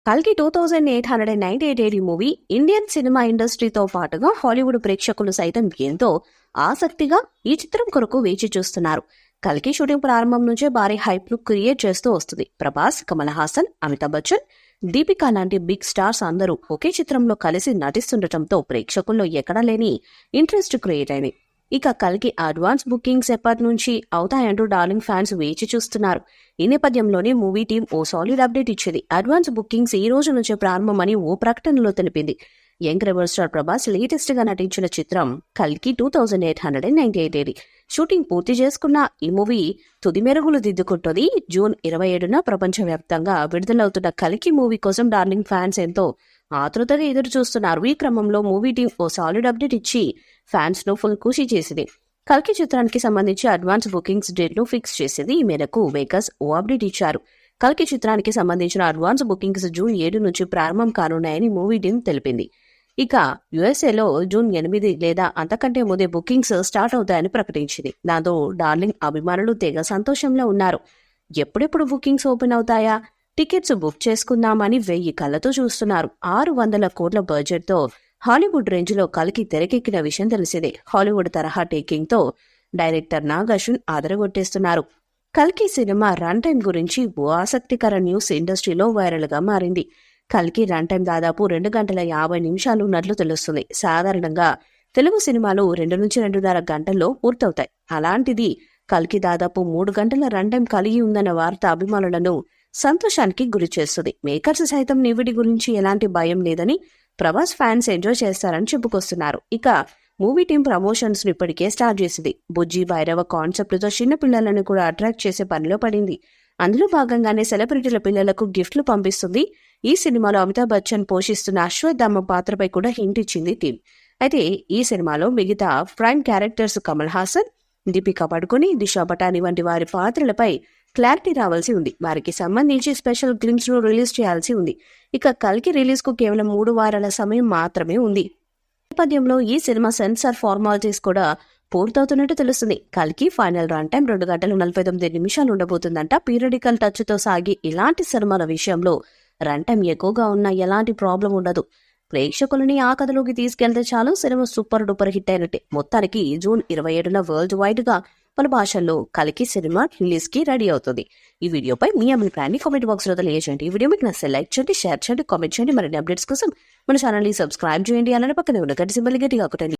కల్కి 2898 movie Indian cinema ఇండస్ట్రీతో పాటుగా Hollywood ప్రేక్షకులు సైతం ఎంతో ఆసక్తిగా ఈ చిత్రం కొరకు వేచి చూస్తున్నారు. కల్కి షూటింగ్ ప్రారంభం నుంచే భారీ హైప్ ను క్రియేట్ చేస్తూ వస్తుంది. ప్రభాస్, కమల్ హాసన్, అమితాబ్ బచ్చన్, దీపికా లాంటి బిగ్ స్టార్స్ అందరూ ఒకే చిత్రంలో కలిసి నటిస్తుండటంతో ప్రేక్షకుల్లో ఎక్కడా లేని ఇంట్రెస్ట్ క్రియేట్ అయింది. ఇక కల్కి అడ్వాన్స్ బుకింగ్స్ ఎప్పటి నుంచి అవుతాయంటూ డార్లింగ్ ఫ్యాన్స్ వేచి చూస్తున్నారు. ఈ నేపథ్యంలోనే మూవీ టీం ఓ సాలిడ్ అప్డేట్ ఇచ్చింది. అడ్వాన్స్ బుకింగ్స్ ఈ రోజు నుంచే ప్రారంభమని ఓ ప్రకటనలో తెలిపింది. Young rebel star Prabhas latest గా నటించిన చిత్రం కల్కి 2898. షూటింగ్ పూర్తి చేసుకున్న ఈ మూవీ తుది మెరుగులు దిద్దుకుంటుంది. జూన్ 27న ప్రపంచవ్యాప్తంగా విడుదలవుతున్న కల్కి మూవీ కోసం డార్లింగ్ ఫ్యాన్స్ ఎంతో ఆతృతగా ఎదురు చూస్తున్నారు. ఈ క్రమంలో మూవీ టీం ఓ సాలిడ్ అప్డేట్ ఇచ్చి ఫ్యాన్స్ ను ఫుల్ ఖుషి చేసింది. కల్కి చిత్రానికి సంబంధించి అడ్వాన్స్ బుకింగ్స్ డేట్ ను ఫిక్స్ చేసింది. ఈ మేరకు మేకర్స్ ఓ అప్డేట్ ఇచ్చారు. కల్కి చిత్రానికి సంబంధించిన అడ్వాన్స్ బుకింగ్స్ జూన్ 7 నుంచి ప్రారంభం కానున్నాయని మూవీ టీం తెలిపింది. ఇక యుఎస్ఏలో జూన్ 8 లేదా అంతకంటే ముందే బుకింగ్స్ స్టార్ట్ అవుతాయని ప్రకటించింది. దాంతో డార్లింగ్ అభిమానులు తెగ సంతోషంలో ఉన్నారు. ఎప్పుడెప్పుడు బుకింగ్స్ ఓపెన్ అవుతాయా, టికెట్స్ బుక్ చేసుకుందామని 1000 కళ్ళతో చూస్తున్నారు. 600 కోట్ల బడ్జెట్ తో హాలీవుడ్ రేంజ్ లో కల్కి తెరకెక్కిన విషయం తెలిసిందే. హాలీవుడ్ తరహా టేకింగ్ తో డైరెక్టర్ నాగ్ అశ్విన్ ఆదరగొట్టేస్తున్నారు. కల్కి సినిమా రన్ టైం గురించి ఓ ఆసక్తికర న్యూస్ ఇండస్ట్రీలో వైరల్ గా మారింది. కల్కి రన్ టైం దాదాపు 2 గంటల 50 నిమిషాలు ఉన్నట్లు తెలుస్తుంది. సాధారణంగా తెలుగు సినిమాలు 2 నుంచి 2.5 గంటల్లో పూర్తవుతాయి. అలాంటిది కల్కి దాదాపు 3 గంటల రన్ టైం కలిగి ఉందన్న వార్త అభిమానులను సంతోషానికి గురి చేస్తుంది. మేకర్స్ సైతం నివిడి గురించి ఎలాంటి భయం లేదని, ప్రభాస్ ఫ్యాన్స్ ఎంజాయ్ చేస్తారని చెప్పుకొస్తున్నారు. ఇక మూవీ టీం ప్రమోషన్స్ ను ఇప్పటికే స్టార్ట్ చేసింది. బుజ్జి భైరవ కాన్సెప్ట్ తో చిన్న పిల్లలను కూడా అట్రాక్ట్ చేసే పనిలో పడింది. అందులో భాగంగానే సెలబ్రిటీల పిల్లలకు గిఫ్ట్లు పంపిస్తుంది. ఈ సినిమాలో అమితాబ్ బచ్చన్ పోషిస్తున్న అశ్వత్థామ పాత్రపై కూడా హింట్ ఇచ్చింది టీం. అయితే ఈ సినిమాలో మిగతా ప్రైమ్ క్యారెక్టర్స్ కమల్ హాసన్, దీపికా పడుకొని, దిశా పటాని వంటి వారి పాత్రలపై క్లారిటీ రావాల్సి ఉంది. వారికి సంబంధించి స్పెషల్ గ్లిమ్స్ ను రిలీజ్ చేయాల్సి ఉంది. ఇక కల్కి రిలీజ్ కు కేవలం 3 వారాల సమయం మాత్రమే ఉంది. నేపథ్యంలో ఈ సినిమా సెన్సార్ ఫార్మాలిటీస్ కూడా పూర్తవుతున్నట్టు తెలుస్తుంది. కల్కి ఫైనల్ రన్ టైం 2 గంటల 49 నిమిషాలు ఉండబోతుందంట. పీరియడికల్ టచ్ తో సాగి ఇలాంటి సినిమాల విషయంలో రన్ టైం ఎక్కువగా ఉన్నా ఎలాంటి ప్రాబ్లం ఉండదు. ప్రేక్షకులని ఆ కథలోకి తీసుకెళ్తే చాలు, సినిమా సూపర్ డూపర్ హిట్ అయినట్టే. మొత్తానికి జూన్ 27న వరల్డ్ వైడ్ గా పలు భాషల్లో కల్కి సినిమా రిలీజ్ కి రెడీ అవుతుంది. ఈ వీడియోపై మీ అభిప్రాయాన్ని కామెంట్ బాక్స్ లో తెలియజేయండి. ఈ వీడియో మీకు నచ్చితే లైక్ చేయండి, షేర్ చేయండి, కామెంట్ చేయండి. మరిన్ని అప్డేట్స్ కోసం మన ఛానల్ ని సబ్స్క్రైబ్ చేయండి. అలానే పక్కనే ఉన్న గంట సింబల్ గట్టిగా కొట్టండి.